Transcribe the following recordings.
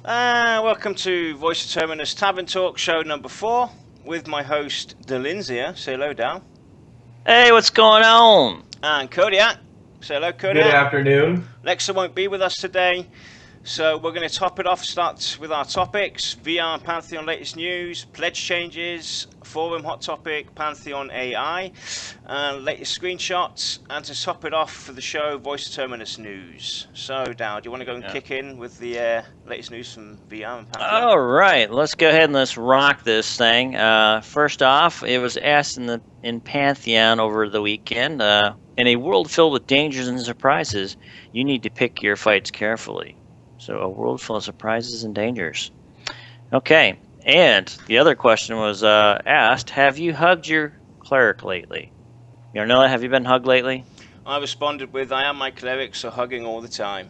Welcome to Voice of Terminus Tavern Talk show number 4 with my host Delinzia. Say hello, Dal. Hey, what's going on? And Kodiak. Say hello, Kodiak. Good afternoon. Lexa won't be with us today, so we're going to top it off. Start with our topics: VR and Pantheon latest news, pledge changes, forum hot topic, Pantheon AI, latest screenshots, and to top it off for the show, Voice of Terminus news. So, Dal, do you want to go and kick in with the latest news from VR and Pantheon? All right, let's go ahead and let's rock this thing. First off, it was asked in Pantheon over the weekend. In a world filled with dangers and surprises, you need to pick your fights carefully. So, a world full of surprises and dangers. Okay, and the other question was asked: have you hugged your cleric lately? Yarnella, have you been hugged lately? I responded with, I am my cleric, so hugging all the time.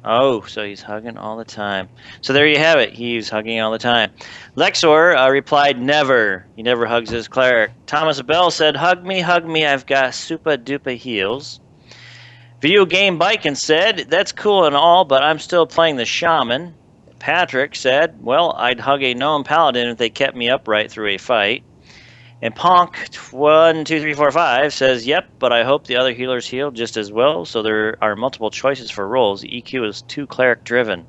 Oh, so he's hugging all the time. So there you have it. He's hugging all the time. Lexor replied, never. He never hugs his cleric. Thomas Bell said, hug me, I've got super duper heals. Video Game Bikin said, that's cool and all, but I'm still playing the shaman. Patrick said, well, I'd hug a gnome paladin if they kept me upright through a fight. And Ponk12345 says, yep, but I hope the other healers heal just as well, so there are multiple choices for roles. The EQ is too cleric driven.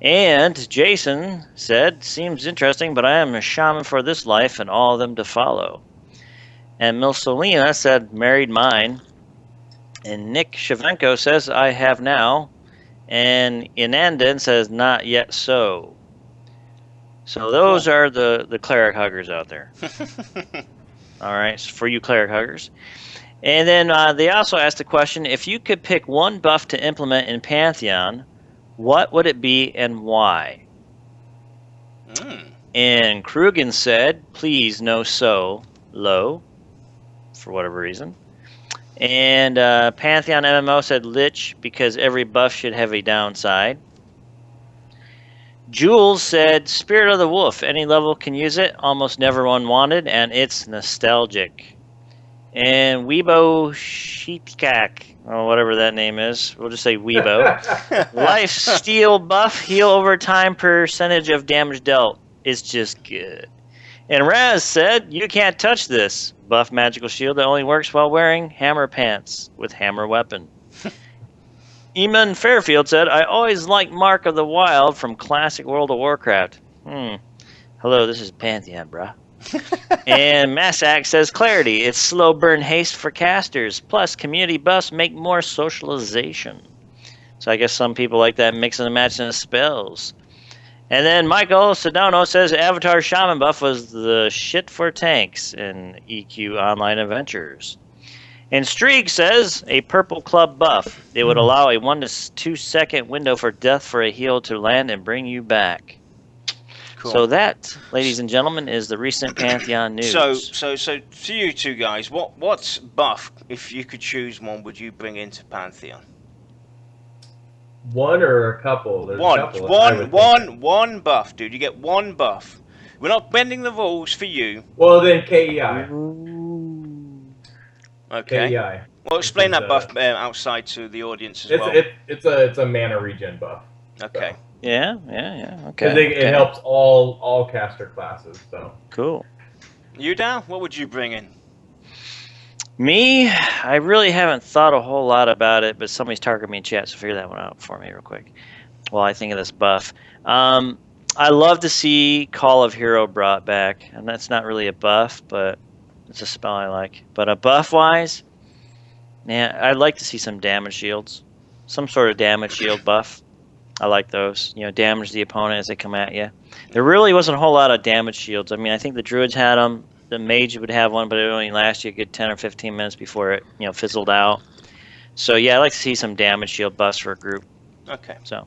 And Jason said, seems interesting, but I am a shaman for this life and all of them to follow. And Milsolina said, married mine. And Nick Shavenko says, I have now. And Inandan says, not yet so. So those are the cleric huggers out there. All right, so for you cleric huggers. And then they also asked the question, if you could pick one buff to implement in Pantheon, what would it be and why? And Krugen said, please no so low, for whatever reason. And Pantheon MMO said Lich, because every buff should have a downside. Jules said, Spirit of the Wolf, any level can use it, almost never unwanted, and it's nostalgic. And Weebo Sheepkak, or whatever that name is, we'll just say Weebo. Life steal buff, heal over time, percentage of damage dealt. It's just good. And Raz said, you can't touch this. Buff magical shield that only works while wearing hammer pants with hammer weapon. Eamon Fairfield said, I always liked Mark of the Wild from classic World of Warcraft. Hello, this is Pantheon, bruh. And Massac says, clarity. It's slow burn haste for casters. Plus, community buffs make more socialization. So I guess some people like that mixing and matching of spells. And then Michael Sedano says, Avatar Shaman buff was the shit for tanks in EQ Online Adventures. And Streak says, a purple club buff. It would allow a 1 to 2 second window for death for a heal to land and bring you back. Cool. So that, ladies and gentlemen, is the recent Pantheon news. So to you two guys, what buff, if you could choose one, would you bring into Pantheon? One or a couple? There's One buff, dude. You get one buff. We're not bending the rules for you. Well, then KEI. Okay. KEI. Well, explain that buff outside to the audience as well. It's a mana regen buff. Okay. So. Yeah. Okay. It helps all caster classes. So cool. You down? What would you bring in? Me, I really haven't thought a whole lot about it, but somebody's targeting me in chat, so figure that one out for me real quick. While I think of this buff. I love to see Call of Hero brought back, and that's not really a buff, but it's a spell I like. But a buff-wise, yeah, I'd like to see some damage shields. Some sort of damage shield buff. I like those. You know, damage the opponent as they come at you. There really wasn't a whole lot of damage shields. I mean, I think the druids had them. The mage would have one, but it would only last you a good 10 or 15 minutes before it, fizzled out. So, yeah, I'd like to see some damage shield buffs for a group. Okay. So.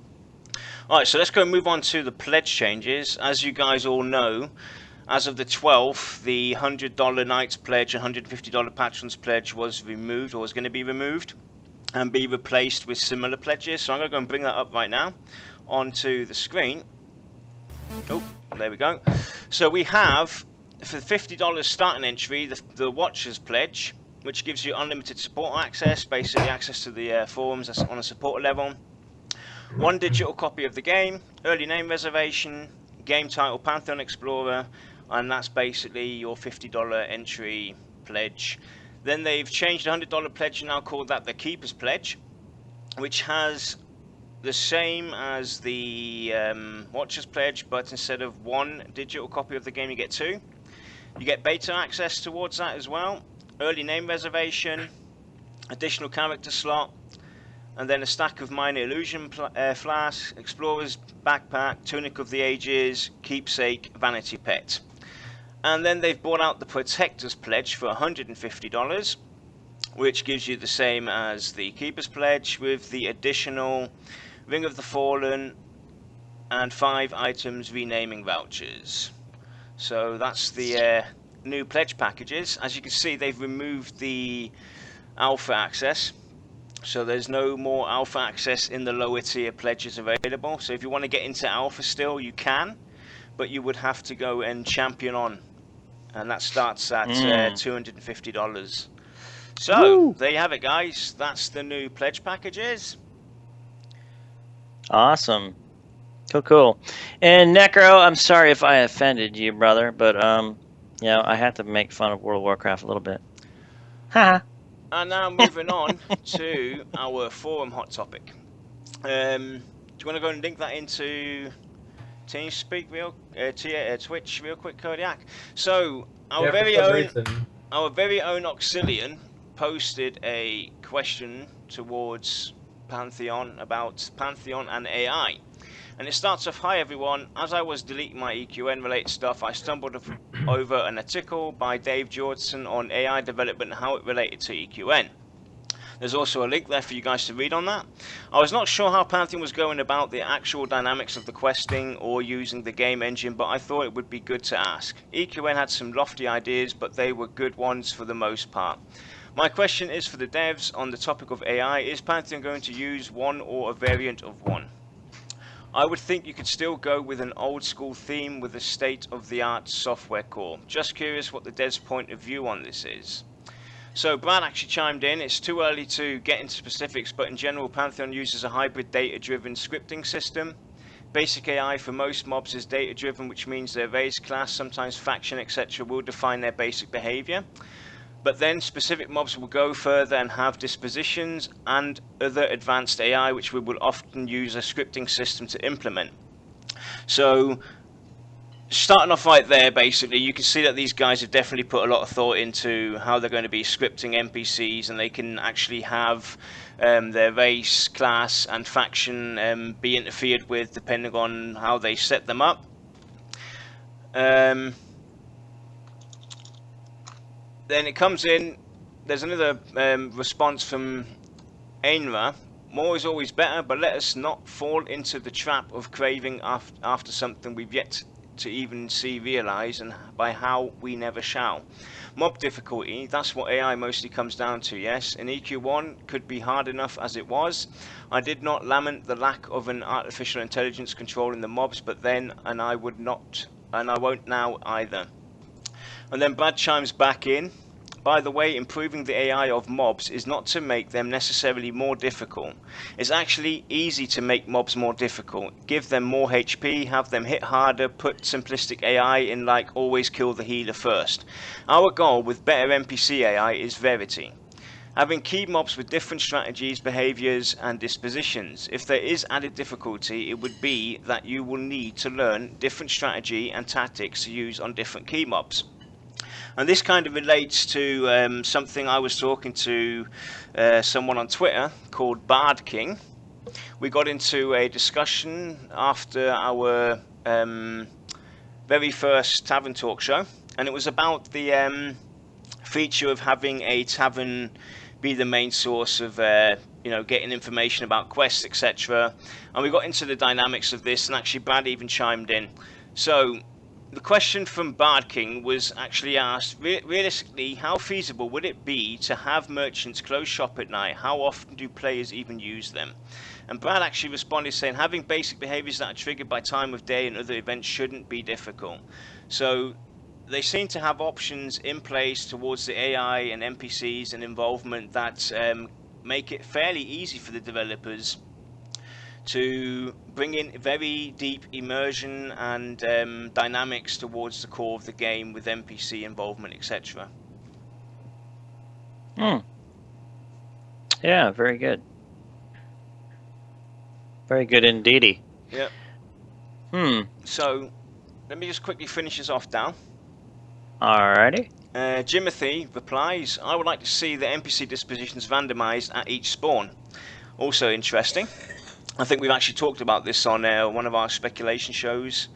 All right, so let's go and move on to the pledge changes. As you guys all know, as of the 12th, the $100 Knights pledge and $150 Patrons pledge was removed, or was going to be removed, and be replaced with similar pledges. So I'm going to go and bring that up right now onto the screen. Oh, there we go. So we have, for the $50 starting entry, the Watchers pledge, which gives you unlimited support access, basically access to the forums on a supporter level. 1 digital copy of the game, early name reservation, game title Pantheon Explorer, and that's basically your $50 entry pledge. Then they've changed the $100 pledge and now called that the Keeper's Pledge, which has the same as the Watcher's Pledge, but instead of 1 digital copy of the game, you get 2. You get beta access towards that as well, early name reservation, additional character slot, and then a stack of minor illusion flasks, explorer's backpack, tunic of the ages, keepsake, vanity pet. And then they've brought out the Protector's Pledge for $150, which gives you the same as the Keeper's Pledge with the additional Ring of the Fallen and 5 items renaming vouchers. So that's the new pledge packages. As you can see, they've removed the alpha access, so there's no more alpha access in the lower tier pledges available. So if you want to get into alpha still, you can, but you would have to go and champion on, and that starts at $250. So Woo! there you have it, guys. That's the new pledge packages. Awesome. Cool. And Necro, I'm sorry if I offended you, brother, but I had to make fun of World of Warcraft a little bit. Ha. And now moving on to our forum hot topic. Do you want to go and link that into TeamSpeak Twitch real quick, Kodiak? So our very own Auxilian posted a question towards Pantheon about Pantheon and AI. And it starts off, "Hi everyone, as I was deleting my EQN related stuff, I stumbled over an article by Dave Jordison on AI development and how it related to EQN. There's also a link there for you guys to read on that. I was not sure how Pantheon was going about the actual dynamics of the questing or using the game engine, but I thought it would be good to ask. EQN had some lofty ideas, but they were good ones for the most part. My question is for the devs on the topic of AI, is Pantheon going to use one or a variant of one? I would think you could still go with an old school theme with a state-of-the-art software core. Just curious what the devs' point of view on this is." So Brad actually chimed in. "It's too early to get into specifics, but in general Pantheon uses a hybrid data-driven scripting system. Basic AI for most mobs is data-driven, which means their race, class, sometimes faction, etc. will define their basic behavior. But then specific mobs will go further and have dispositions and other advanced AI, which we will often use a scripting system to implement." So starting off right there, basically, you can see that these guys have definitely put a lot of thought into how they're going to be scripting NPCs, and they can actually have their race, class, and faction be interfered with depending on how they set them up. Then it comes in, there's another response from Ainra. "More is always better, but let us not fall into the trap of craving after something we've yet to even see realize, and by how we never shall. Mob difficulty, that's what AI mostly comes down to, yes. In EQ1 could be hard enough as it was. I did not lament the lack of an artificial intelligence controlling the mobs, but then, and I would not, and I won't now either." And then Brad chimes back in. "By the way, improving the AI of mobs is not to make them necessarily more difficult. It's actually easy to make mobs more difficult. Give them more HP, have them hit harder, put simplistic AI in like always kill the healer first. Our goal with better NPC AI is verity. Having key mobs with different strategies, behaviors, and dispositions. If there is added difficulty, it would be that you will need to learn different strategy and tactics to use on different key mobs." And this kind of relates to something I was talking to someone on Twitter called Bard King. We got into a discussion after our very first Tavern talk show, and it was about the feature of having a tavern be the main source of getting information about quests, etc. And we got into the dynamics of this, and actually Brad even chimed in. So the question from Bard King was actually asked, realistically, how feasible would it be to have merchants close shop at night? How often do players even use them? And Brad actually responded saying, having basic behaviors that are triggered by time of day and other events shouldn't be difficult. So they seem to have options in place towards the AI and NPCs and involvement that make it fairly easy for the developers to bring in very deep immersion and dynamics towards the core of the game with NPC involvement, etc. Yeah, very good. Very good indeedy. Yep. So, let me just quickly finish this off down. Alrighty. Jimothy replies, I would like to see the NPC dispositions randomized at each spawn. Also interesting. I think we've actually talked about this on one of our speculation shows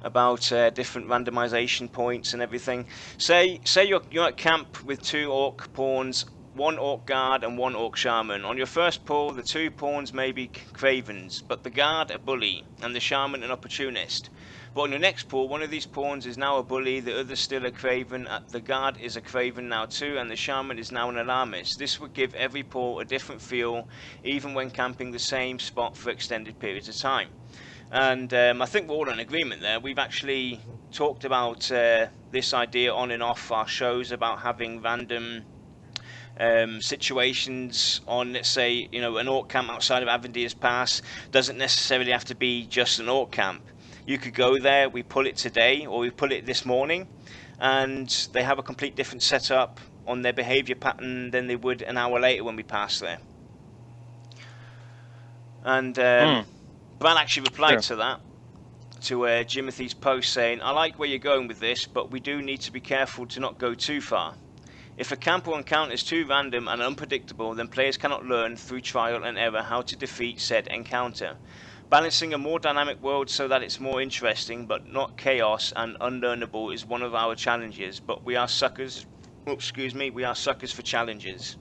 about different randomization points and everything. Say you're at camp with 2 orc pawns, 1 orc guard and 1 orc shaman. On your first pull, the 2 pawns may be cravens, but the guard a bully and the shaman an opportunist. But on your next pull, one of these pawns is now a bully, the other still a craven, the guard is a craven now too, and the shaman is now an alarmist. This would give every pull a different feel, even when camping the same spot for extended periods of time. And I think we're all in agreement there. We've actually talked about this idea on and off our shows about having random situations on, let's say, an orc camp outside of Avendir's Pass. Doesn't necessarily have to be just an orc camp. You could go there, we pull it today, or we pull it this morning, and they have a complete different setup on their behavior pattern than they would an hour later when we pass there. And Brad actually replied to that, to Jimothy's post, saying, I like where you're going with this, but we do need to be careful to not go too far. If a camp or encounter is too random and unpredictable, then players cannot learn through trial and error how to defeat said encounter. Balancing a more dynamic world so that it's more interesting but not chaos and unlearnable is one of our challenges, but we are suckers. We are suckers for challenges.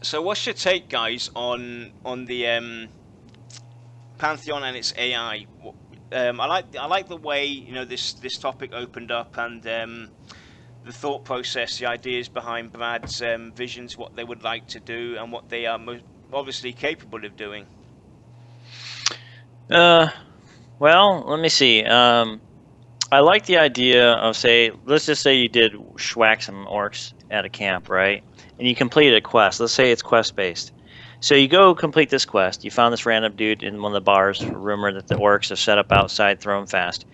So what's your take, guys, on the Pantheon and its AI? I like the way this topic opened up, and the thought process, the ideas behind Brad's visions, what they would like to do, and what they are obviously capable of doing. Well, let me see. I like the idea of, let's just say you did schwack some orcs at a camp, right? And you completed a quest. Let's say it's quest-based. So you go complete this quest. You found this random dude in one of the bars, rumored that the orcs have set up outside, throw him fast.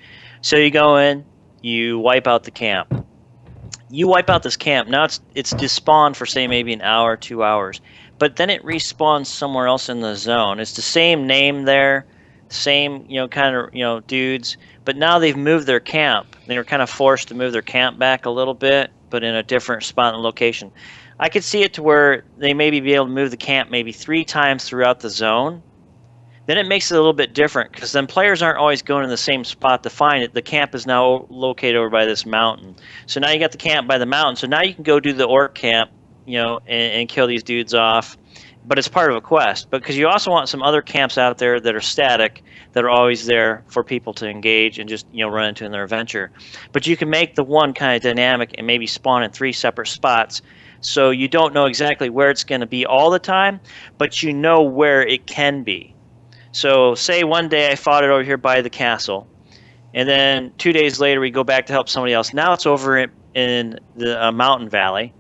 So you go in, you wipe out the camp. You wipe out this camp. Now it's despawned for, say, maybe an hour, 2 hours. But then it respawns somewhere else in the zone. It's the same name there, same, kind of, dudes. But now they've moved their camp. They were kind of forced to move their camp back a little bit, but in a different spot and location. I could see it to where they maybe be able to move the camp maybe 3 times throughout the zone. Then it makes it a little bit different, because then players aren't always going to the same spot to find it. The camp is now located over by this mountain. So now you got the camp by the mountain. So now you can go do the orc camp, and kill these dudes off. But it's part of a quest. Because you also want some other camps out there that are static, that are always there for people to engage and just run into in their adventure. But you can make the one kind of dynamic and maybe spawn in 3 separate spots. So you don't know exactly where it's going to be all the time, but you know where it can be. So say one day I fought it over here by the castle, and then 2 days later we go back to help somebody else. Now it's over in the mountain valley.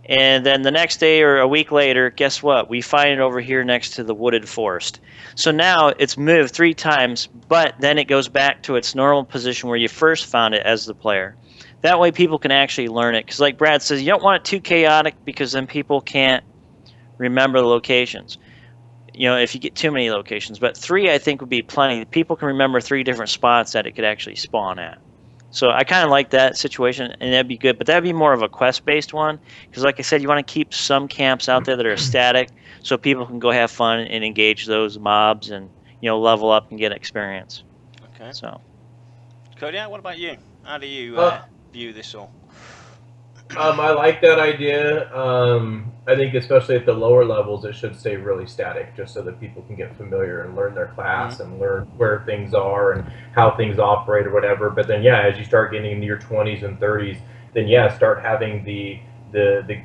And then the next day or a week later, guess what? We find it over here next to the wooded forest. So now it's moved 3 times, but then it goes back to its normal position where you first found it as the player. That way people can actually learn it. Because like Brad says, you don't want it too chaotic, because then people can't remember the locations. If you get too many locations. But 3, I think, would be plenty. People can remember 3 different spots that it could actually spawn at. So I kind of like that situation, and that'd be good. But that'd be more of a quest-based one, because like I said, you want to keep some camps out there that are static, so people can go have fun and engage those mobs and level up and get experience. Okay. So, Cody, what about you? How do you view this all? I like that idea. I think especially at the lower levels, it should stay really static, just so that people can get familiar and learn their class and learn where things are and how things operate or whatever. But then, as you start getting into your 20s and 30s, then start having the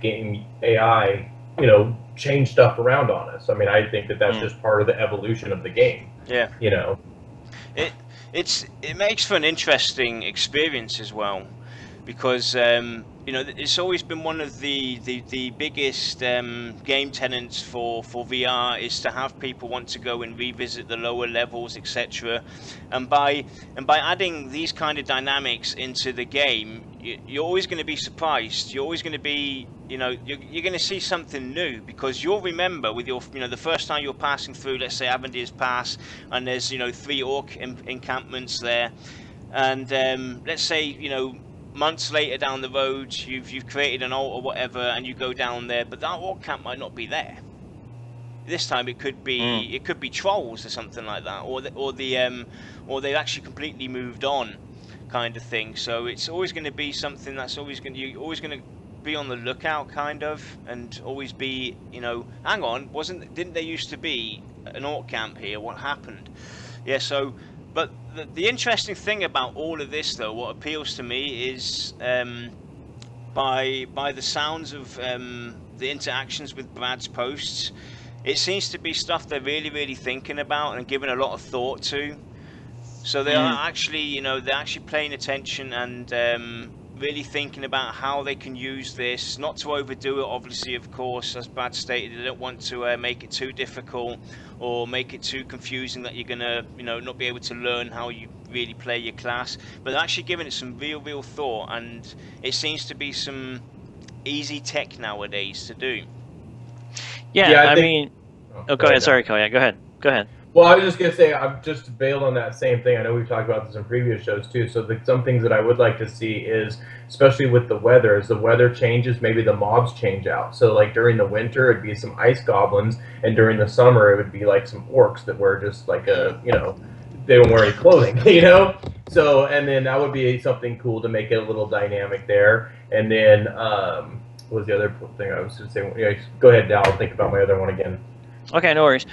game AI, change stuff around on us. I mean, I think that's just part of the evolution of the game. Yeah. It makes for an interesting experience as well. because you know, it's always been one of the biggest game tenants for VR is to have people want to go and revisit the lower levels, etc. And by adding these kind of dynamics into the game, you're always going to be surprised. You're always going to be, you know, you're going to see something new, because you'll remember with your, you know, the first time you're passing through, let's say Avendir's Pass, and there's, you know, 3 orc encampments there, and let's say, you know, months later down the road, you've created an alt or whatever, and you go down there, but that orc camp might not be there. This time it could be trolls or something like that, or they've actually completely moved on, kind of thing. So it's always going to be something that's always going to be on the lookout, kind of, and always be, you know, hang on, didn't there used to be an orc camp here? What happened? Yeah, so. But the interesting thing about all of this, though, what appeals to me is by the sounds of the interactions with Brad's posts, it seems to be stuff they're really thinking about and giving a lot of thought to. So they are actually, you know, they're actually paying attention and really thinking about how they can use this, not to overdo it, obviously, of course, as Brad stated. They don't want to make it too difficult or make it too confusing that you're gonna, you know, not be able to learn how you really play your class, but they're actually giving it some real thought, and it seems to be some easy tech nowadays to do. Yeah, I mean, go ahead. Sorry, Cole. Yeah, go ahead. Well, I was just going to say, I've just bailed on that same thing. I know we've talked about this in previous shows too. So some things that I would like to see is, especially with the weather, as the weather changes, maybe the mobs change out. So like during the winter, it'd be some ice goblins, and during the summer, it would be like some orcs that were just like you know, they don't wear any clothing, you know? So, and then that would be something cool to make it a little dynamic there. And then, what was the other thing I was going to say? Yeah, go ahead, Dal. I'll think about my other one again. Okay, no worries.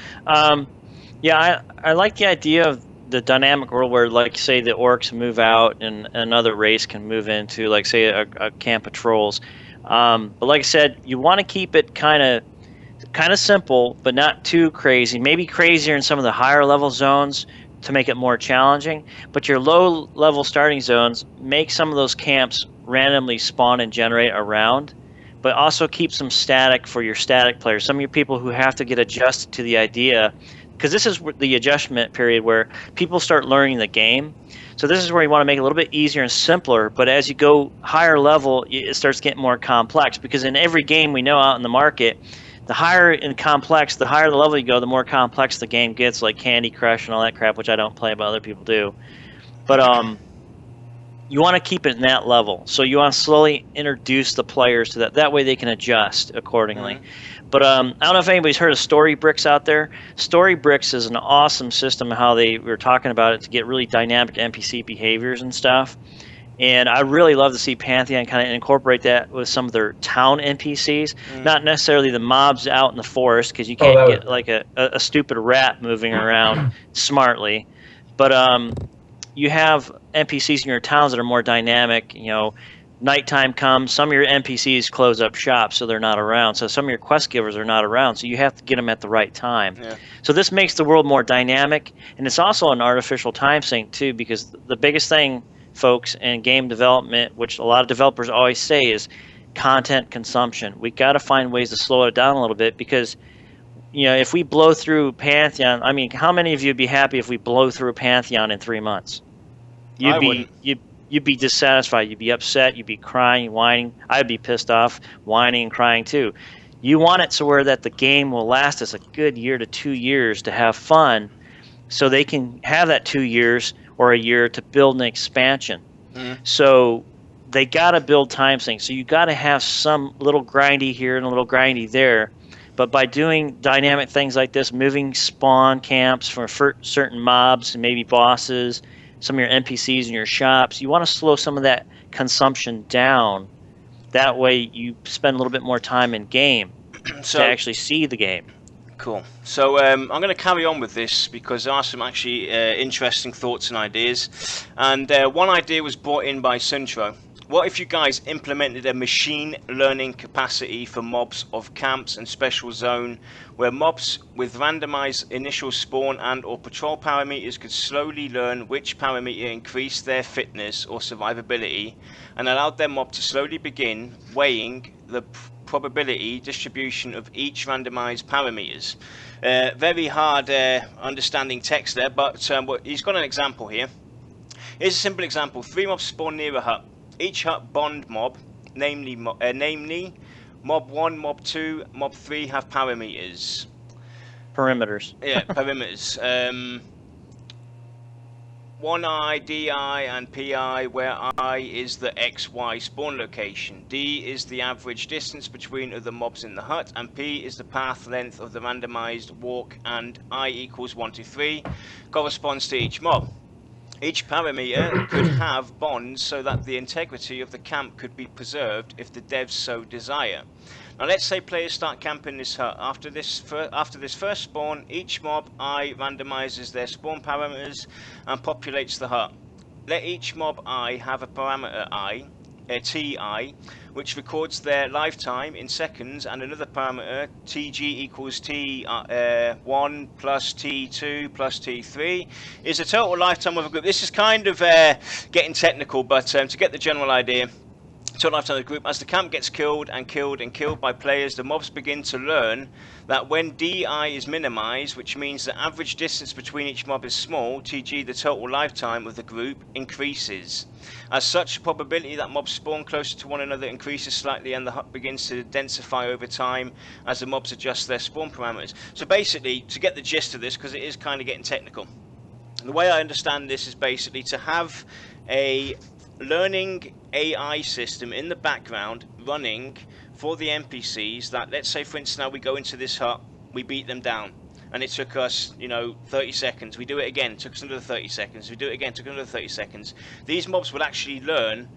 Yeah, I like the idea of the dynamic world where, like, say, the orcs move out and another race can move into, like, say, a camp of trolls. But like I said, you want to keep it kind of simple, but not too crazy. Maybe crazier in some of the higher level zones to make it more challenging. But your low level starting zones, make some of those camps randomly spawn and generate around, but also keep some static for your static players. Some of your people who have to get adjusted to the idea, because this is the adjustment period where people start learning the game. So this is where you want to make it a little bit easier and simpler, but as you go higher level, it starts getting more complex, because in every game we know out in the market, the higher in complex, the higher the level you go, the more complex the game gets, like Candy Crush and all that crap, which I don't play, but other people do. But you want to keep it in that level. So you want to slowly introduce the players to that. That way they can adjust accordingly. But I don't know if anybody's heard of Story Bricks out there. Story Bricks is an awesome system, how they were talking about it, to get really dynamic NPC behaviors and stuff. And I really love to see Pantheon kind of incorporate that with some of their town NPCs. Not necessarily the mobs out in the forest, because you can't get like a stupid rat moving around smartly. But you have NPCs in your towns that are more dynamic. You know, nighttime comes, some of your NPCs close up shop, so they're not around. So some of your quest givers are not around, so you have to get them at the right time. Yeah. So this makes the world more dynamic, and it's also an artificial time sink too, because the biggest thing, folks, in game development, which a lot of developers always say, is content consumption. We got to find ways to slow it down a little bit, because, you know, if we blow through Pantheon, I mean, how many of you would be happy if we blow through Pantheon in 3 months? You'd be dissatisfied. You'd be upset. You'd be crying, whining. I'd be pissed off, whining, and crying too. You want it so where that the game will last us a good year to 2 years to have fun, so they can have that 2 years or a year to build an expansion. So they got to build time sinks. So you got to have some little grindy here and a little grindy there. But by doing dynamic things like this, moving spawn camps for certain mobs and maybe bosses, some of your NPCs in your shops, you want to slow some of that consumption down. That way you spend a little bit more time in game to actually see the game. Cool. So I'm going to carry on with this, because there are some actually interesting thoughts and ideas. And one idea was brought in by Suntro. what if you guys implemented a machine learning capacity for mobs of camps and special zone, where mobs with randomized initial spawn and or patrol parameters could slowly learn which parameter increased their fitness or survivability, and allowed their mob to slowly begin weighing the probability distribution of each randomized parameters. Very hard understanding text there, but he's got an example here. Here's a simple example. 3 mobs spawn near a hut. Each hut bond mob, namely mob 1, mob 2, mob 3 have parameters. Perimeters. Yeah, perimeters. 1i, di, and pi, where I is the xy spawn location. D is the average distance between other mobs in the hut, and p is the path length of the randomized walk, and I equals 1 to 3 corresponds to each mob. Each parameter could have bonds so that the integrity of the camp could be preserved if the devs so desire. Now let's say players start camping this hut. After this first spawn, each mob I randomizes their spawn parameters and populates the hut. Let each mob I have a parameter I, ti, which records their lifetime in seconds, and another parameter tg equals t1 plus t2 plus t3 is the total lifetime of a group. This is kind of getting technical, but to get the general idea, total lifetime of the group. As the camp gets killed and killed and killed by players, the mobs begin to learn that when di is minimized, which means the average distance between each mob is small, tg, the total lifetime of the group, increases. As such, the probability that mobs spawn closer to one another increases slightly, and the hut begins to densify over time as the mobs adjust their spawn parameters. So basically, to get the gist of this, because it is kind of getting technical, the way I understand this is basically to have a learning AI system in the background running for the NPCs that, let's say for instance, now we go into this hut, we beat them down, and it took us, 30 seconds. We do it again, it took us another 30 seconds. We do it again, it took another 30 seconds. These mobs will actually learn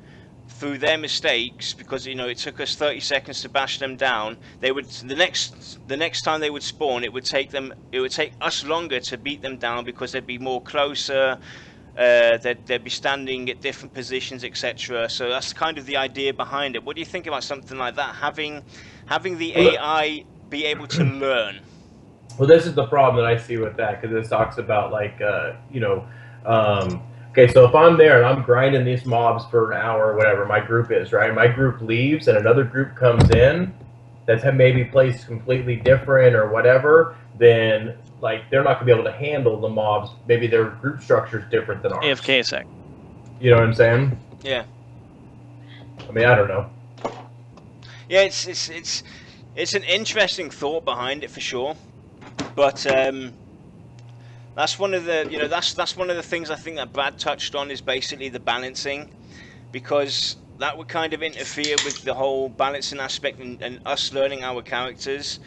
through their mistakes, because it took us 30 seconds to bash them down. They would the next time they would spawn, it would take us longer to beat them down, because they'd be more closer. They'd be standing at different positions, etc. So that's kind of the idea behind it. What do you think about something like that? Having the AI be able to learn. Well, this is the problem that I see with that, because it talks about okay, so if I'm there and I'm grinding these mobs for an hour or whatever my group is, right? My group leaves and another group comes in that's maybe placed completely different or whatever, then they're not gonna be able to handle the mobs. Maybe their group structure is different than ours. AFK sec. You know what I'm saying? Yeah. I mean, I don't know. Yeah, it's an interesting thought behind it for sure, but that's one of the that's one of the things I think that Brad touched on, is basically the balancing, because that would kind of interfere with the whole balancing aspect and us learning our characters.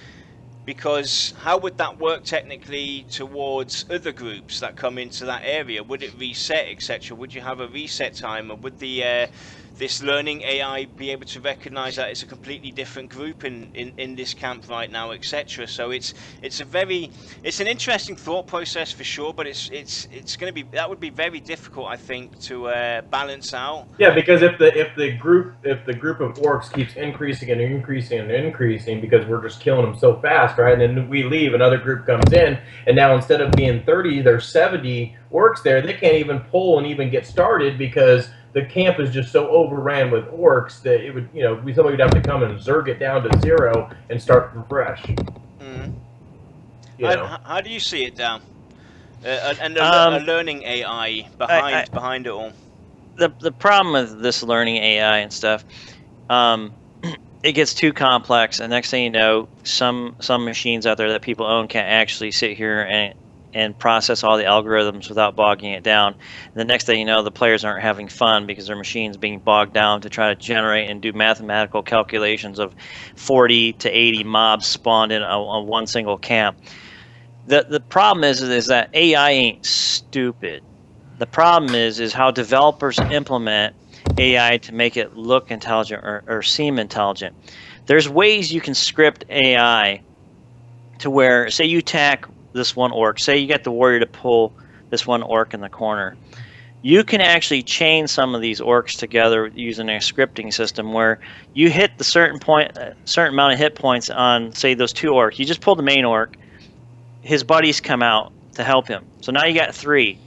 Because how would that work technically towards other groups that come into that area? Would it reset, etc.? Would you have a reset timer? Would this learning AI be able to recognize that it's a completely different group in this camp right now, etc.? So it's an interesting thought process for sure, but that would be very difficult, I think, to balance out. Yeah, because if the group of orcs keeps increasing and increasing and increasing, because we're just killing them so fast, right? And then we leave, another group comes in, and now instead of being 30, there's 70 orcs there. They can't even pull and even get started, because the camp is just so overran with orcs that it would, somebody would have to come and zerg it down to 0 and start from fresh. Mm. How do you see it, Dan? A learning AI behind it all. The problem with this learning AI and stuff, it gets too complex, and next thing you know, some machines out there that people own can't actually sit here and process all the algorithms without bogging it down. And the next thing you know, the players aren't having fun because their machine's being bogged down to try to generate and do mathematical calculations of 40 to 80 mobs spawned in on one single camp. The problem is that AI ain't stupid. The problem is how developers implement AI to make it look intelligent or seem intelligent. There's ways you can script AI to where, say you attack this one orc, say you get the warrior to pull this one orc in the corner. you can actually chain some of these orcs together using a scripting system where you hit the certain amount of hit points on, say, those 2 orcs. You just pull the main orc, his buddies come out to help him. So now you got 3.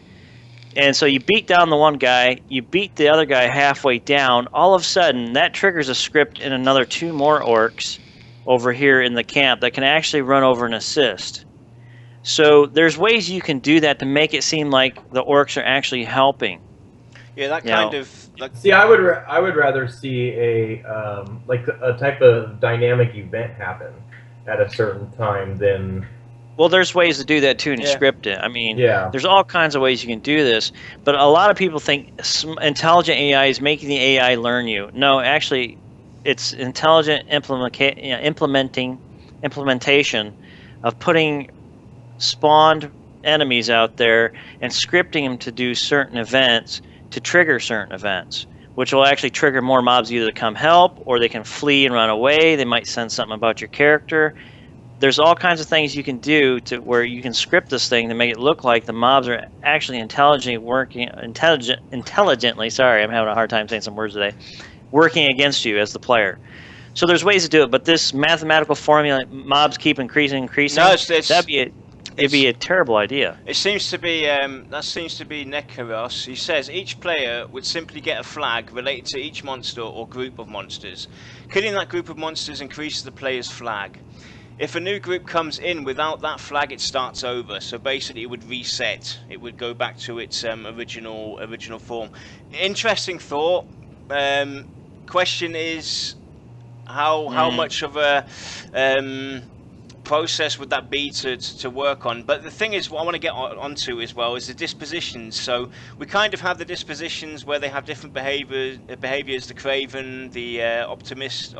And so you beat down the one guy, you beat the other guy halfway down. All of a sudden, that triggers a script in another 2 more orcs over here in the camp that can actually run over and assist. So there's ways you can do that to make it seem like the orcs are actually helping. Yeah, that kind of. Like, see, I would rather see a like a type of dynamic event happen at a certain time than. Well, there's ways to do that too, and you script it. I mean, there's all kinds of ways you can do this, but a lot of people think intelligent AI is making the AI learn you. No, actually, it's intelligent implementation of putting spawned enemies out there and scripting them to do certain events to trigger certain events, which will actually trigger more mobs either to come help or they can flee and run away. They might sense something about your character. There's all kinds of things you can do to where you can script this thing to make it look like the mobs are actually intelligently. Sorry, I'm having a hard time saying some words today. Working against you as the player. So there's ways to do it, but this mathematical formula, mobs keep increasing. No, it'd be a terrible idea. It seems to be that seems to be Nekaros. He says each player would simply get a flag related to each monster or group of monsters. Killing that group of monsters increases the player's flag. If a new group comes in without that flag, it starts over. So basically, it would reset. It would go back to its original form. Interesting thought. Question is, how much of a process would that be to work on? But the thing is, what I want to get onto as well is the dispositions. So we kind of have the dispositions where they have different behaviors. The Craven, the opportunist,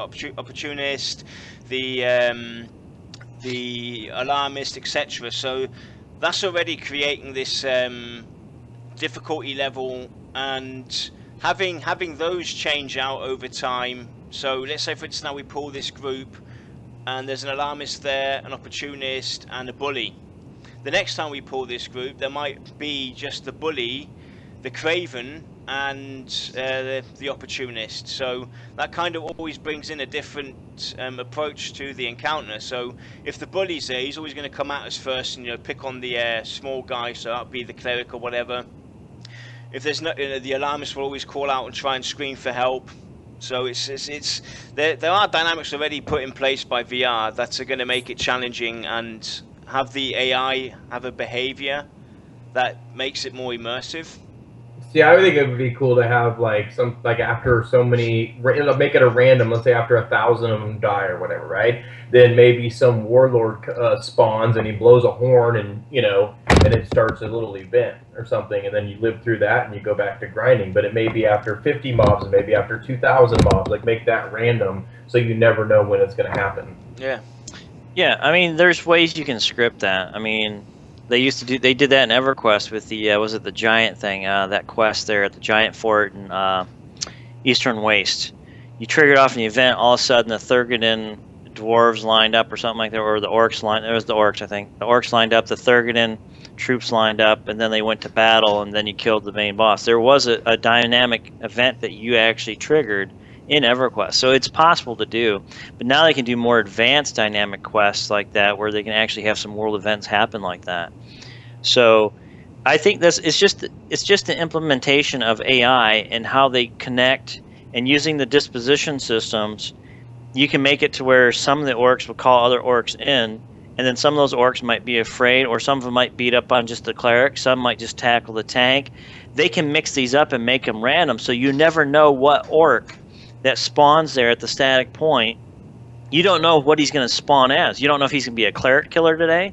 the alarmist, etc. So that's already creating this difficulty level, and having those change out over time. So let's say, for instance, now we pull this group and there's an alarmist there, an opportunist, and a bully. The next time we pull this group, there might be just the bully, the Craven, and the opportunist. So that kind of always brings in a different approach to the encounter. So if the bully's there, he's always going to come at us first and pick on the small guy, so that'll be the cleric or whatever. If there's no, the alarmist will always call out and try and scream for help. So there are dynamics already put in place by VR that are going to make it challenging and have the AI have a behavior that makes it more immersive. See, I would think it would be cool to have after so many, make it a random. Let's say after 1,000 of them die or whatever, right? Then maybe some warlord spawns and he blows a horn and and it starts a little event or something, and then you live through that and you go back to grinding. But it may be after 50 mobs and maybe after 2,000 mobs. Like make that random so you never know when it's going to happen. Yeah. Yeah, I mean, there's ways you can script that. I mean, they did that in EverQuest with the was it the giant thing? That quest there at the giant fort in Eastern Waste. You triggered off an event, all of a sudden the Thurgodan dwarves lined up or something like that, or the orcs lined. It was the orcs, I think. The orcs lined up, the Thurgodan troops lined up, and then they went to battle, and then you killed the main boss. There was a dynamic event that you actually triggered in EverQuest, so it's possible to do. But now they can do more advanced dynamic quests like that, where they can actually have some world events happen like that. So I think it's just the implementation of AI and how they connect, and using the disposition systems, you can make it to where some of the orcs will call other orcs in, and then some of those orcs might be afraid, or some of them might beat up on just the cleric, some might just tackle the tank. They can mix these up and make them random, so you never know what orc that spawns there at the static point. You don't know what he's going to spawn as. You don't know if he's going to be a cleric killer today,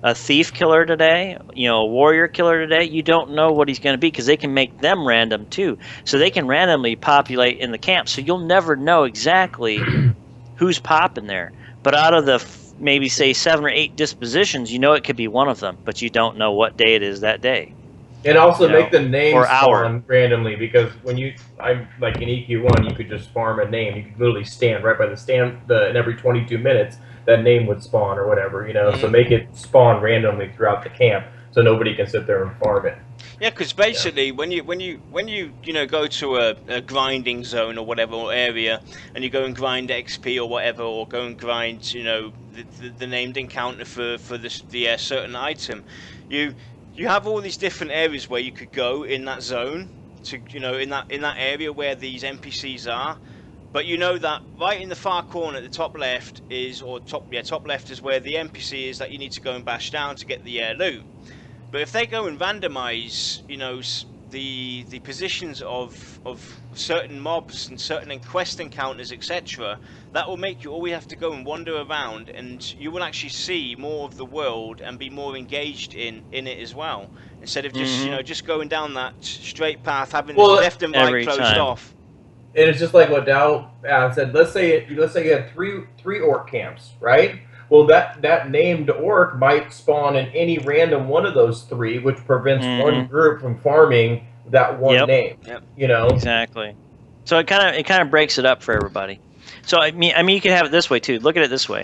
a thief killer today, a warrior killer today. You don't know what he's going to be, because they can make them random too. So they can randomly populate in the camp, so you'll never know exactly who's popping there. But out of the maybe say 7 or 8 dispositions, it could be one of them, but you don't know what day it is that day. And also make the name spawn randomly, because I'm like in EQ1, you could just farm a name. You could literally stand right by the stand, and every 22 minutes that name would spawn or whatever, So make it spawn randomly throughout the camp, so nobody can sit there and farm it. Yeah, because basically, when you go to a grinding zone or whatever or area, and you go and grind XP or whatever, or go and grind the named encounter for the certain item, you have all these different areas where you could go in that zone to in that area where these NPCs are. But you know that right in the far corner at the top left is top left is where the NPC is that you need to go and bash down to get the loot. But if they go and randomize, the positions of certain mobs and certain quest encounters, etc., that will make you all we have to go and wander around, and you will actually see more of the world and be more engaged in it as well, instead of just just going down that straight path, having this left and right closed off. And it's just like what Dow said. Let's say you had three orc camps, right? Well, that named orc might spawn in any random one of those three, which prevents one group from farming that one name. Yep. Exactly. So it kind of breaks it up for everybody. So I mean you could have it this way too. Look at it this way.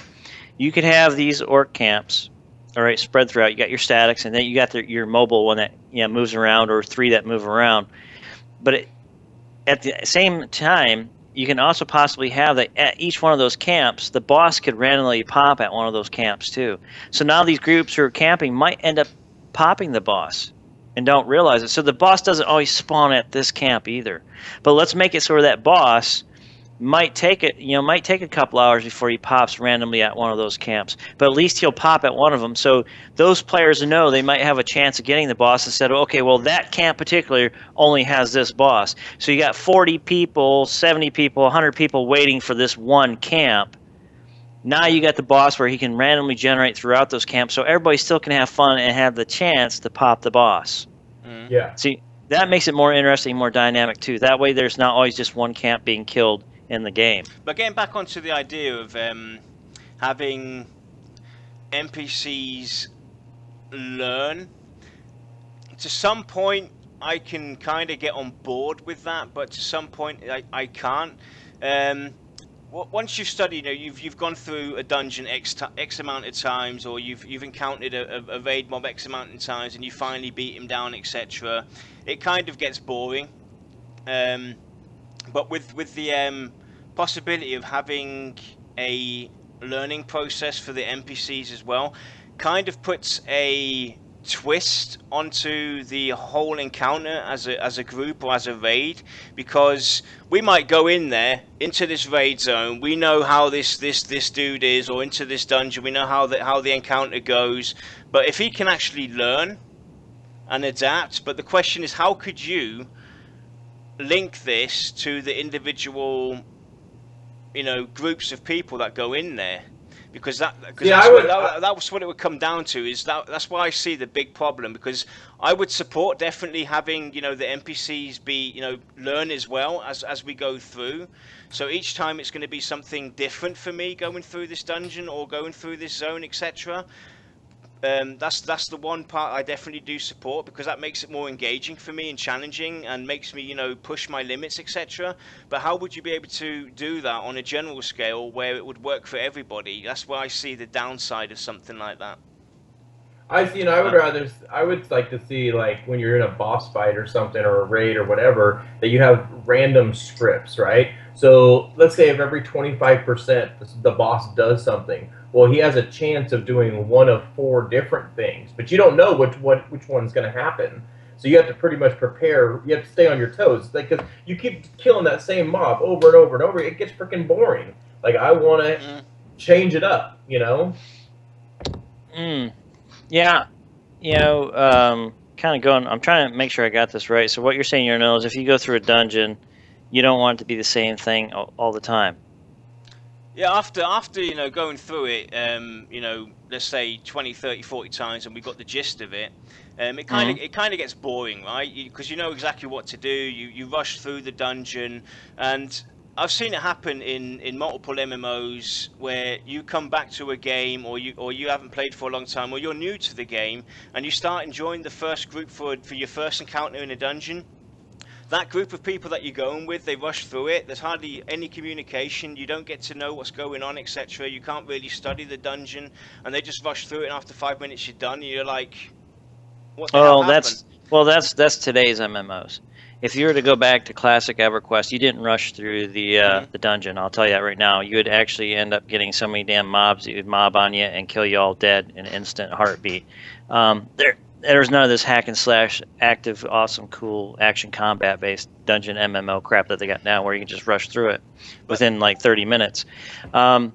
You could have these orc camps, all right, spread throughout. You got your statics, and then you got your mobile one that moves around, or three that move around. But at the same time, you can also possibly have that at each one of those camps, the boss could randomly pop at one of those camps too. So now these groups who are camping might end up popping the boss and don't realize it. So the boss doesn't always spawn at this camp either. But let's make it so that boss might take a couple hours before he pops randomly at one of those camps. But at least he'll pop at one of them. So those players know they might have a chance of getting the boss instead of, okay, well, that camp particular only has this boss. So you got 40 people, 70 people, 100 people waiting for this one camp. Now you got the boss where he can randomly generate throughout those camps, so everybody still can have fun and have the chance to pop the boss. Yeah. See, that makes it more interesting, more dynamic too. That way there's not always just one camp being killed in the game. But getting back onto the idea of having NPCs learn, to some point I can kind of get on board with that, but to some point I can't. Once you've studied, you've gone through a dungeon X amount of times, or you've encountered a raid mob X amount of times, and you finally beat him down, etc. It kind of gets boring. But with the possibility of having a learning process for the NPCs as well, kind of puts a twist onto the whole encounter as a group or as a raid, because we might go into this raid zone, we know how this dude is, or into this dungeon, we know how the encounter goes, but if he can actually learn and adapt, but the question is, how could you link this to the individual groups of people that go in there? Because that's what it would come down to. That's why I see the big problem. Because I would support definitely having the NPCs be learn as well as we go through. So each time it's going to be something different for me going through this dungeon or going through this zone, etc. That's the one part I definitely do support, because that makes it more engaging for me and challenging, and makes me push my limits, etc. But how would you be able to do that on a general scale where it would work for everybody? That's where I see the downside of something like that. I would like to see, like, when you're in a boss fight or something, or a raid or whatever, that you have random scripts, right? So let's say if every 25% the boss does something, well, he has a chance of doing one of 4 different things, but you don't know which one's going to happen. So you have to pretty much prepare. You have to stay on your toes, because you keep killing that same mob over and over and over. It gets freaking boring. Like, I want to change it up, Yeah, kind of going. I'm trying to make sure I got this right. So what you're saying, is if you go through a dungeon, you don't want it to be the same thing all the time. Yeah, after going through it, let's say 20, 30, 40 times, and we got the gist of it, it kind of gets boring, right? Because you know exactly what to do. You rush through the dungeon, and I've seen it happen in multiple MMOs where you come back to a game, or you haven't played for a long time, or you're new to the game, and you start enjoying the first group for your first encounter in a dungeon. That group of people that you're going with, they rush through it. There's hardly any communication. You don't get to know what's going on, etc. You can't really study the dungeon, and they just rush through it, and after 5 minutes you're done, and you're like, What the hell Oh, happened? that's today's MMOs. If you were to go back to classic EverQuest, you didn't rush through the dungeon. I'll tell you that right now. You would actually end up getting so many damn mobs that would mob on you and kill you all dead in an instant heartbeat. There's none of this hack and slash, active, awesome, cool action combat based dungeon MMO crap that they got now, where you can just rush through it within like 30 minutes. The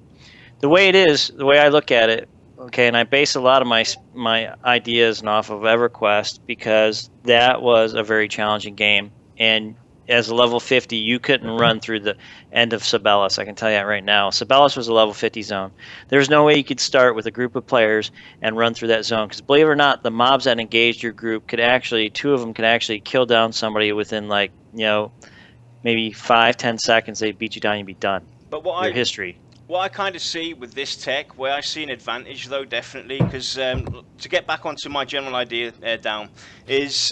way it is, the way I look at it, okay, and I base a lot of my ideas off of EverQuest because that was a very challenging game, and as a level 50, you couldn't run through the end of Sibelius. I can tell you that right now. Sibelius was a level 50 zone. There's no way you could start with a group of players and run through that zone because, believe it or not, the mobs that engaged your group could actually, two of them could actually kill down somebody within like maybe 5-10 seconds. They'd beat you down, you'd be done. But Your history. What I kind of see with this tech, where I see an advantage though, definitely, because to get back onto my general idea down, is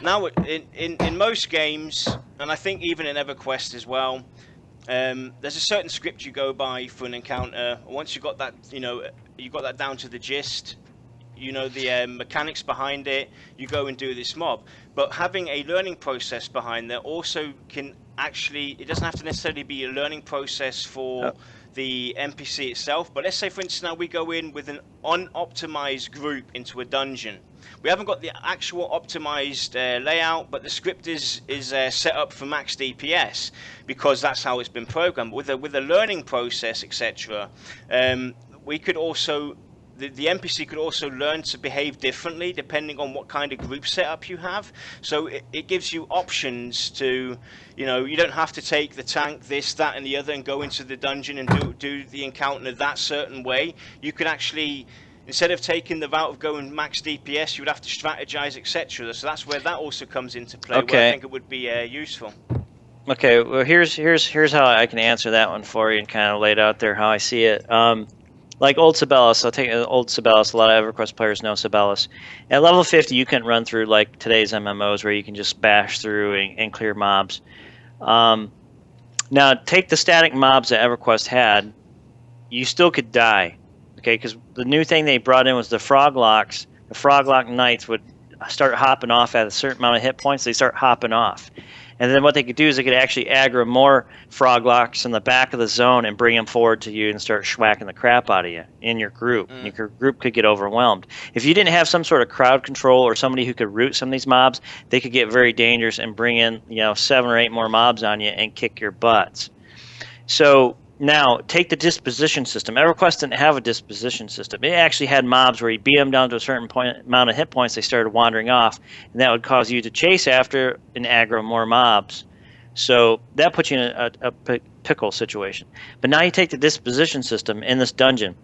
now in most games, and I think even in EverQuest as well, there's a certain script you go by for an encounter. Once you got that, you got that down to the gist, the mechanics behind it, you go and do this mob. But having a learning process behind there also can actually, it doesn't have to necessarily be a learning process for the NPC itself, but let's say for instance now we go in with an unoptimized group into a dungeon. We haven't got the actual optimized layout, but the script is set up for max DPS because that's how it's been programmed. With a learning process, etc., we could also, the NPC could also learn to behave differently depending on what kind of group setup you have. So it gives you options to, you don't have to take the tank, this, that, and the other and go into the dungeon and do the encounter that certain way. You could actually, instead of taking the route of going max DPS, you would have to strategize, etc. So that's where that also comes into play, where I think it would be useful. Okay, well here's how I can answer that one for you and kind of lay it out there how I see it. Like old Sibelius, I'll take old Sibelius. A lot of EverQuest players know Sibelius. At level 50, you can run through like today's MMOs where you can just bash through and clear mobs. Now, take the static mobs that EverQuest had, you still could die. Okay, because the new thing they brought in was the frog locks. The frog lock knights would start hopping off at a certain amount of hit points. They start hopping off. And then what they could do is they could actually aggro more frog locks in the back of the zone and bring them forward to you and start schwacking the crap out of you in your group. Your group could get overwhelmed. If you didn't have some sort of crowd control or somebody who could root some of these mobs, they could get very dangerous and bring in 7 or 8 more mobs on you and kick your butts. So now, take the disposition system. EverQuest didn't have a disposition system. It actually had mobs where you beat them down to a certain amount of hit points, they started wandering off, and that would cause you to chase after and aggro more mobs. So that puts you in a pickle situation. But now you take the disposition system in this dungeon.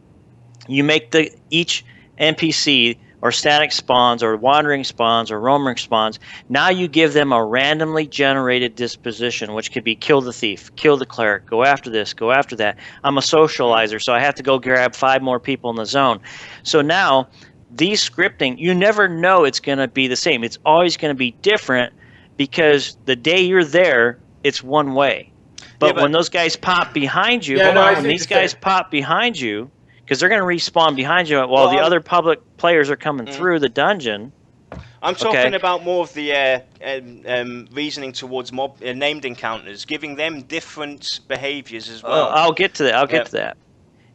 You make each NPC or static spawns or wandering spawns or roaming spawns, now you give them a randomly generated disposition, which could be kill the thief, kill the cleric, go after this, go after that. I'm a socializer, so I have to go grab 5 more people in the zone. So now, these scripting, you never know it's going to be the same. It's always going to be different because the day you're there, it's one way. But when those guys pop behind you, when these guys pop behind you, because they're going to respawn behind you while the other public players are coming through the dungeon. I'm talking about more of the reasoning towards mob named encounters, giving them different behaviors as well. I'll get to that. I'll get to that.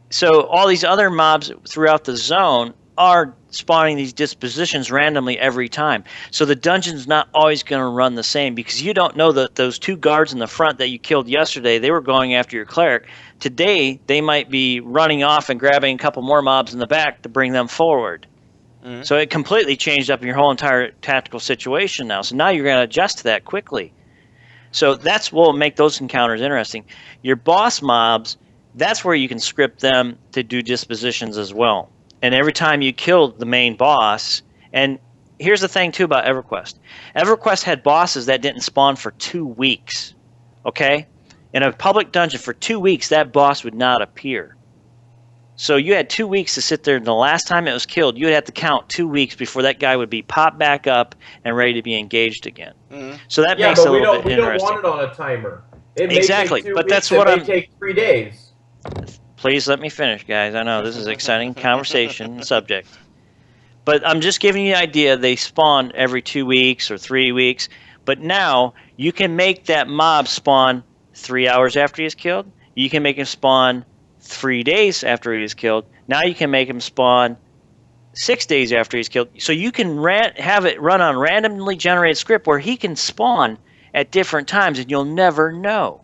So all these other mobs throughout the zone are spawning these dispositions randomly every time. So the dungeon's not always going to run the same because you don't know that those 2 guards in the front that you killed yesterday, they were going after your cleric. Today, they might be running off and grabbing a couple more mobs in the back to bring them forward. So it completely changed up your whole entire tactical situation now. So now you're going to adjust to that quickly. So that's what will make those encounters interesting. Your boss mobs, that's where you can script them to do dispositions as well. And every time you killed the main boss, and here's the thing too about EverQuest. EverQuest had bosses that didn't spawn for 2 weeks. Okay? In a public dungeon for 2 weeks, that boss would not appear. So you had 2 weeks to sit there, and the last time it was killed, you would have to count 2 weeks before that guy would be popped back up and ready to be engaged again. So that makes it a little bit interesting. We don't want it on a timer. It exactly, may take 2 but weeks, that's what it may take 3 days. Please let me finish, guys. I know this is an exciting conversation subject. But I'm just giving you an idea. They spawn every 2 weeks or 3 weeks. But now you can make that mob spawn 3 hours after he is killed. You can make him spawn 3 days after he is killed. Now you can make him spawn 6 days after he's killed. So you can have it run on randomly generated script where he can spawn at different times and you'll never know.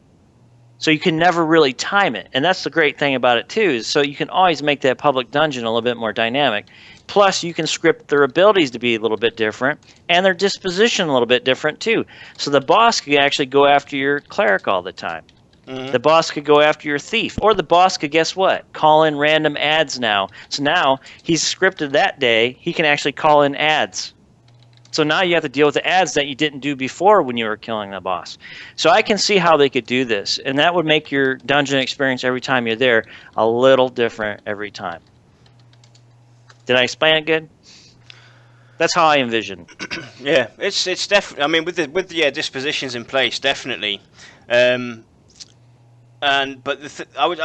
So you can never really time it. And that's the great thing about it too, is so you can always make that public dungeon a little bit more dynamic. Plus you can script their abilities to be a little bit different and their disposition a little bit different too. So the boss could actually go after your cleric all the time. The boss could go after your thief. Or the boss could, guess what? Call in random ads now. So now he's scripted that day, he can actually call in ads. So now you have to deal with the ads that you didn't do before when you were killing the boss. So I can see how they could do this. And that would make your dungeon experience every time you're there a little different every time. Did I explain it good? That's how I envision. Yeah, it's definitely. I mean, with the dispositions in place, definitely. I'd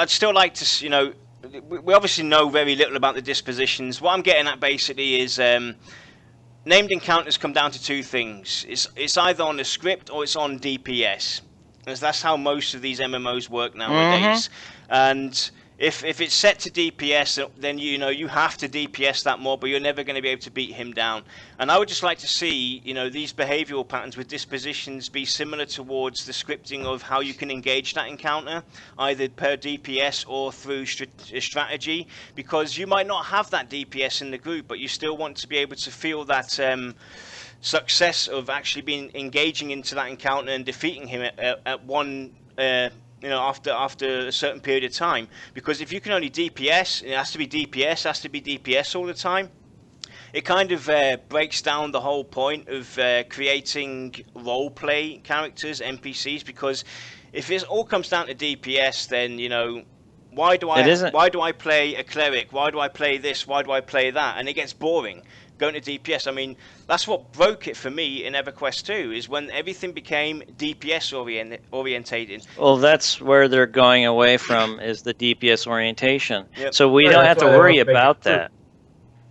still like to, you know, we obviously know very little about the dispositions. What I'm getting at basically is named encounters come down to two things. It's either on the script or it's on DPS. Because that's how most of these MMOs work nowadays. And if it's set to DPS, then you have to DPS that more, but you're never going to be able to beat him down. And I would just like to see these behavioural patterns with dispositions be similar towards the scripting of how you can engage that encounter, either per DPS or through strategy, because you might not have that DPS in the group, but you still want to be able to feel that success of actually engaging into that encounter and defeating him at one. After a certain period of time, because if you can only DPS, it has to be DPS all the time. It kind of breaks down the whole point of creating roleplay characters, NPCs. Because if it all comes down to DPS, then why do I play a cleric? Why do I play this? Why do I play that? And it gets boring. Going to DPS. I mean, that's what broke it for me in EverQuest 2, is when everything became DPS orientated. Well, that's where they're going away from, is the DPS orientation. Yep. So we don't have to worry about that.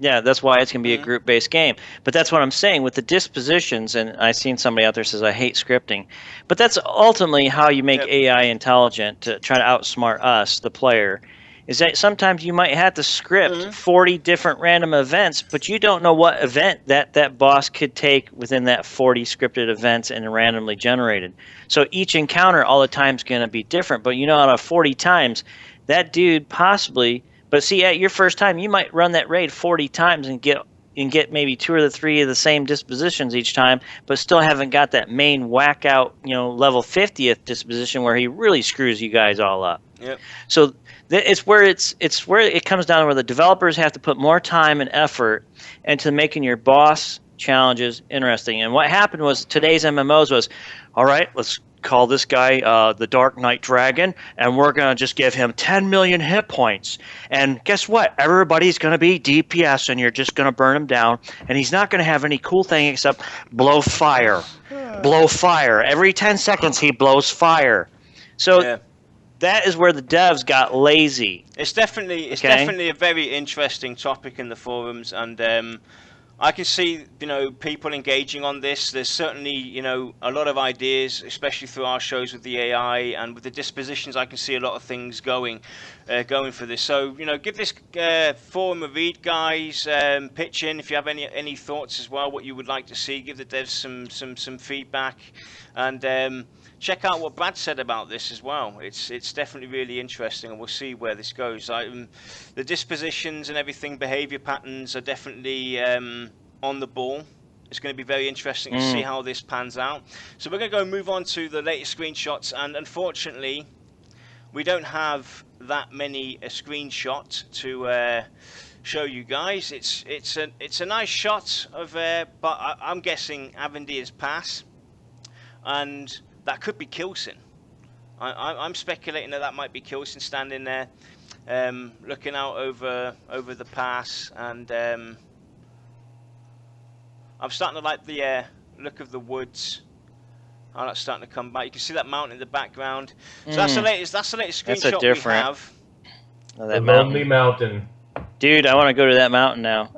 Yeah, that's why it's going to be a group-based game. But that's what I'm saying with the dispositions, and I've seen somebody out there says, I hate scripting. But that's ultimately how you make AI intelligent, to try to outsmart us, the player. Is that sometimes you might have to script 40 different random events, but you don't know what event that boss could take within that 40 scripted events and randomly generated. So each encounter all the time is going to be different, but out of 40 times, that dude possibly, but see, at your first time, you might run that raid 40 times and get maybe 2 or 3 of the same dispositions each time, but still haven't got that main whack out, level 50th disposition where he really screws you guys all up. Yep. So it's where it comes down to where the developers have to put more time and effort into making your boss challenges interesting. And what happened was today's MMOs was, all right, let's call this guy the Dark Knight Dragon, and we're going to just give him 10 million hit points. And guess what? Everybody's going to be DPS, and you're just going to burn him down. And he's not going to have any cool thing except blow fire. Blow fire. Every 10 seconds, he blows fire. So that is where the devs got lazy. It's definitely a very interesting topic in the forums, and I can see people engaging on this. There's certainly a lot of ideas, especially through our shows with the AI and with the dispositions. I can see a lot of things going for this. So give this forum a read, guys. Pitch in if you have any thoughts as well. What you would like to see. Give the devs some feedback, and check out what Brad said about this as well. It's definitely really interesting, and we'll see where this goes. The dispositions and everything, behavior patterns are definitely on the ball. It's going to be very interesting to see how this pans out. So we're going to go move on to the latest screenshots, and unfortunately, we don't have that many a screenshot to show you guys. It's a nice shot of, but I'm guessing Avendir's pass, and that could be Kilson. I'm speculating that might be Kilson standing there, looking out over the pass, and I'm starting to like the look of the woods. Oh, that's starting to come back. You can see that mountain in the background. So that's the latest screenshot we have. Oh, the Lonely Mountain. Dude, I want to go to that mountain now.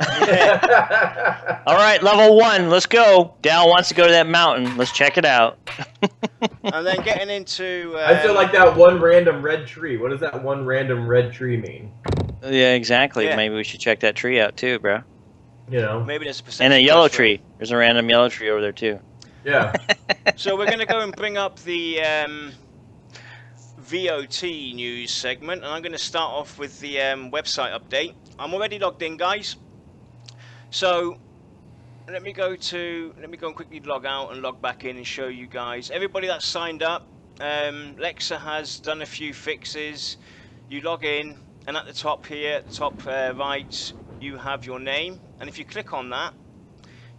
All right, level 1, let's go. Dal wants to go to that mountain. Let's check it out. And then getting into... I feel like that one random red tree. What does that one random red tree mean? Yeah, exactly. Yeah. Maybe we should check that tree out too, bro. You know? Maybe there's a percentage. And a yellow tree. There's a random yellow tree over there too. Yeah. So we're going to go and bring up the VoT news segment, and I'm going to start off with the website update. I'm already logged in, guys. So let me go and quickly log out and log back in and show you guys. Everybody that's signed up, Lexa has done a few fixes. You log in, and at the top here, at the top right, you have your name, and if you click on that,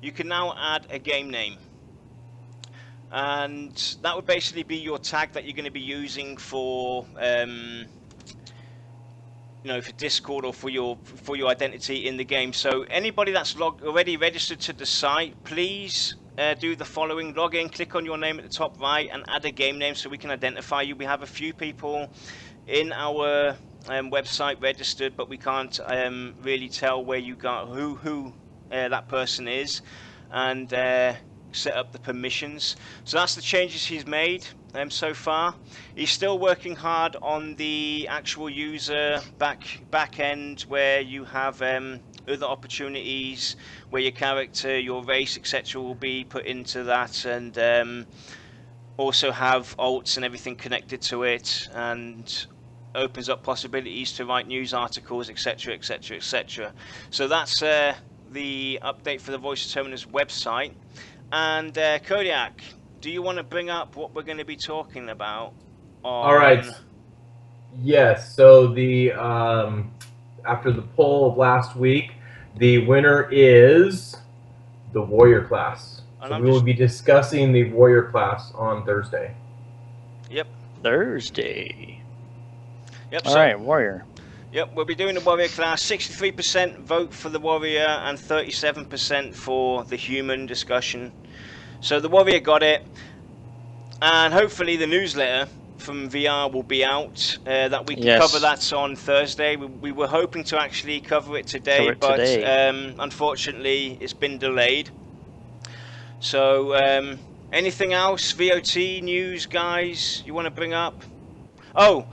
you can now add a game name. And that would basically be your tag that you're going to be using for, you know, for Discord or for your identity in the game. So anybody that's already registered to the site, please do the following: log in, click on your name at the top right, and add a game name so we can identify you. We have a few people in our website registered, but we can't really tell where you got who that person is, and set up the permissions. So that's the changes he's made so far. He's still working hard on the actual user back end, where you have other opportunities where your character, your race, etc. will be put into that, and also have alts and everything connected to it, and opens up possibilities to write news articles, etc, etc, etc. So that's the update for the Voice of Terminus website. And Kodiak, do you want to bring up what we're going to be talking about? All right. Yes. So the after the poll of last week, the winner is the warrior class. So we will be discussing the warrior class on Thursday. Yep. Thursday. Yep. All right, warrior. Yep, we'll be doing the warrior class. 63% vote for the warrior and 37% for the human discussion. So the warrior got it, and hopefully the newsletter from VR will be out, that we can cover that on Thursday. We were hoping to actually cover it today, but unfortunately it's been delayed. So anything else, VOT news, guys, you want to bring up? Oh,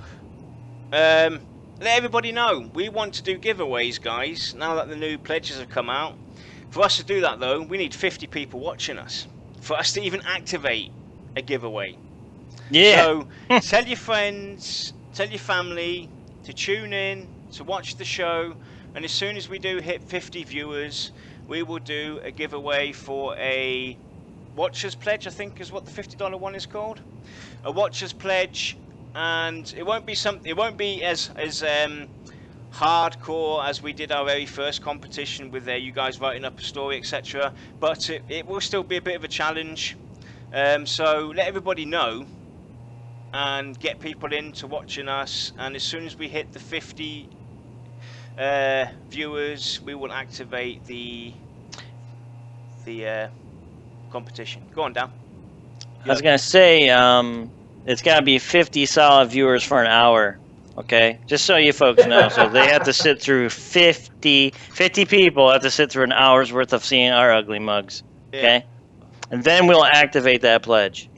let everybody know, we want to do giveaways, guys, now that the new pledges have come out. For us to do that, though, we need 50 people watching us for us to even activate a giveaway. Yeah. So tell your friends, tell your family to tune in, to watch the show, and as soon as we do hit 50 viewers, we will do a giveaway for a Watcher's Pledge, I think is what the $50 one is called. A Watcher's Pledge. And it won't be as hardcore as we did our very first competition with you guys writing up a story, etc. But it will still be a bit of a challenge. So let everybody know and get people into watching us. And as soon as we hit the 50 viewers, we will activate the competition. Go on, Dan. I was gonna say, it's got to be 50 solid viewers for an hour, okay? Just so you folks know. So they have to sit through 50 people have to sit through an hour's worth of seeing our ugly mugs, okay? And then we'll activate that pledge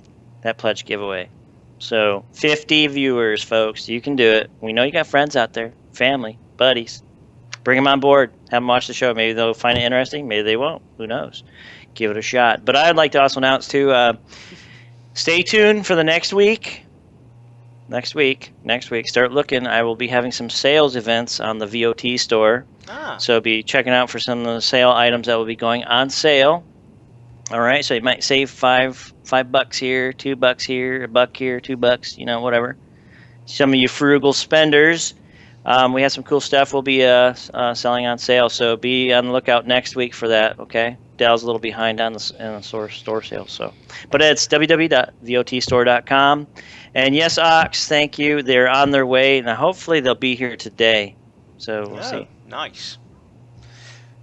giveaway. So 50 viewers, folks. You can do it. We know you got friends out there, family, buddies. Bring them on board. Have them watch the show. Maybe they'll find it interesting. Maybe they won't. Who knows? Give it a shot. But I'd like to also announce, too, stay tuned for the next week. Next week, start looking. I will be having some sales events on the VOT store. So be checking out for some of the sale items that will be going on sale. All right, so you might save $5 here, $2 here, $1 here, $2, you know, whatever. Some of you frugal spenders, we have some cool stuff we'll be selling on sale. So be on the lookout next week for that. Okay. Dal's a little behind on the store sales, so, but it's www.votstore.com. And yes, Ox, thank you. They're on their way, and hopefully they'll be here today. So we'll see. Nice.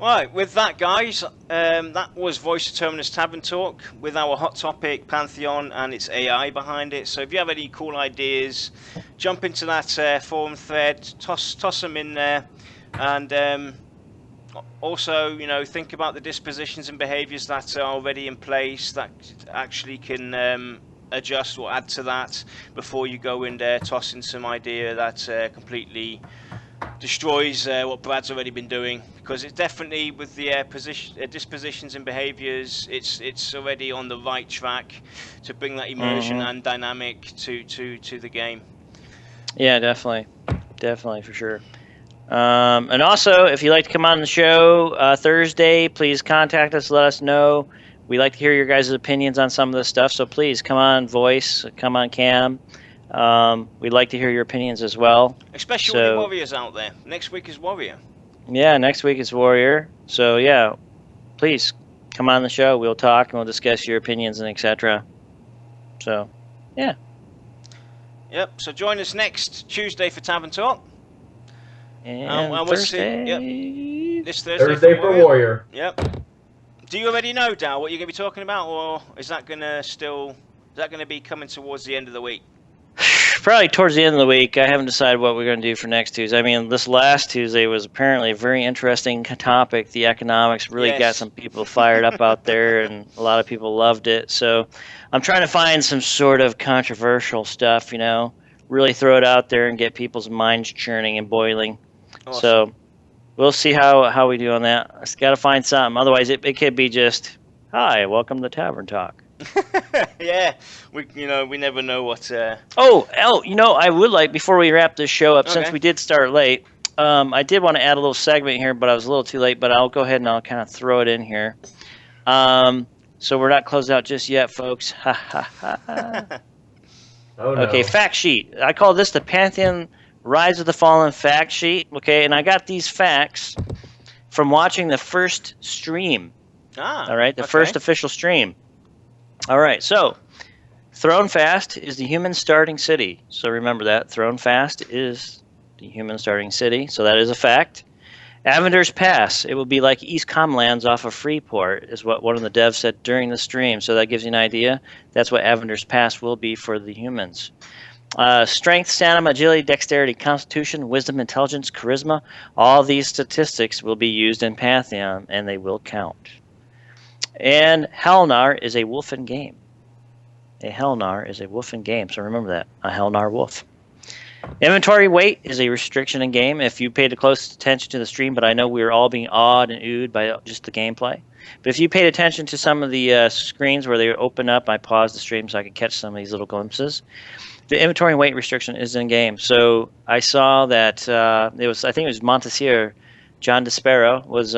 Right, with that, guys, that was Voice of Terminus Tavern Talk with our hot topic, Pantheon, and its AI behind it. So if you have any cool ideas, jump into that forum thread, toss them in there, And also, you know, think about the dispositions and behaviours that are already in place that actually can adjust or add to that before you go in there tossing some idea that completely destroys what Brad's already been doing. Because it's definitely with the dispositions and behaviours, it's already on the right track to bring that immersion and dynamic to the game. Yeah, definitely for sure. And also, if you'd like to come on the show Thursday, please contact us. Let us know. We like to hear your guys' opinions on some of this stuff. So please come on voice, come on cam. We'd like to hear your opinions as well. Especially all the warriors out there. Next week is Warrior. Yeah, next week is Warrior. So yeah, please come on the show. We'll talk and we'll discuss your opinions and etc. So, yeah. Yep. So join us next Tuesday for Tavern Talk. And we'll Thursday. Yep. This Thursday for Warrior. Yep. Do you already know, Dal, what you're going to be talking about, or is that going to be coming towards the end of the week? Probably towards the end of the week. I haven't decided what we're going to do for next Tuesday. I mean, this last Tuesday was apparently a very interesting topic. The economics really got some people fired up out there, and a lot of people loved it. So I'm trying to find some sort of controversial stuff, you know, really throw it out there and get people's minds churning and boiling. Awesome. So we'll see how we do on that. I just got to find something. Otherwise, it could be just, hi, welcome to Tavern Talk. Yeah, we never know what. I would like, before we wrap this show up, since we did start late, I did want to add a little segment here, but I was a little too late. But I'll go ahead and I'll kind of throw it in here. So we're not closed out just yet, folks. Ha ha ha. Oh, no. Okay, fact sheet. I call this the Pantheon Rise of the Fallen fact sheet. Okay, and I got these facts from watching the first stream. All right, the first official stream. All right, so Thronefast is the human starting city. So remember that. Thronefast is the human starting city. So that is a fact. Aventur's Pass. It will be like East Comlands off of Freeport, is what one of the devs said during the stream. So that gives you an idea. That's what Aventur's Pass will be for the humans. Strength, stamina, agility, dexterity, constitution, wisdom, intelligence, charisma. All these statistics will be used in Pantheon, and they will count. And Helnar is a wolfen game. A Helnar is a wolfen game, so remember that. A Helnar wolf. Inventory weight is a restriction in game. If you paid close attention to the stream, but I know we were all being awed and oohed by just the gameplay. But if you paid attention to some of the screens where they open up, I paused the stream so I could catch some of these little glimpses. The inventory weight restriction is in game. So I saw that I think it was Montessier, John Despero, was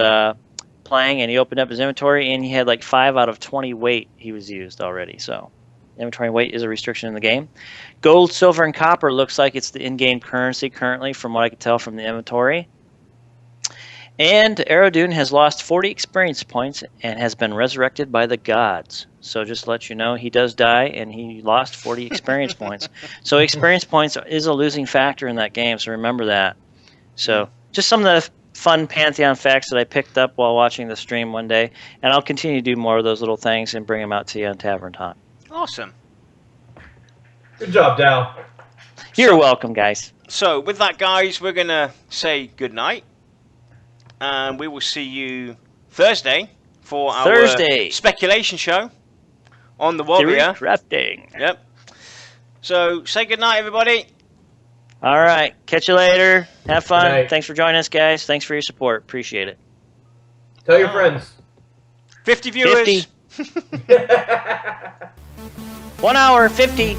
playing, and he opened up his inventory, and he had like 5 out of 20 weight he was used already. So inventory weight is a restriction in the game. Gold, silver, and copper looks like it's the in-game currency currently, from what I can tell from the inventory. And Aerodune has lost 40 experience points and has been resurrected by the gods. So just to let you know, he does die, and he lost 40 experience points. So experience points is a losing factor in that game, so remember that. So just some of the fun Pantheon facts that I picked up while watching the stream one day, and I'll continue to do more of those little things and bring them out to you on Tavern Talk. Awesome. Good job, Dal. You're welcome, guys. So with that, guys, we're going to say goodnight. And we will see you Thursday for our speculation show on the Warrior. Drafting. Yep. So say goodnight, everybody. All right. Catch you later. Have fun. Thanks for joining us, guys. Thanks for your support. Appreciate it. Tell your friends. 50 viewers. 50. 1 hour, 50.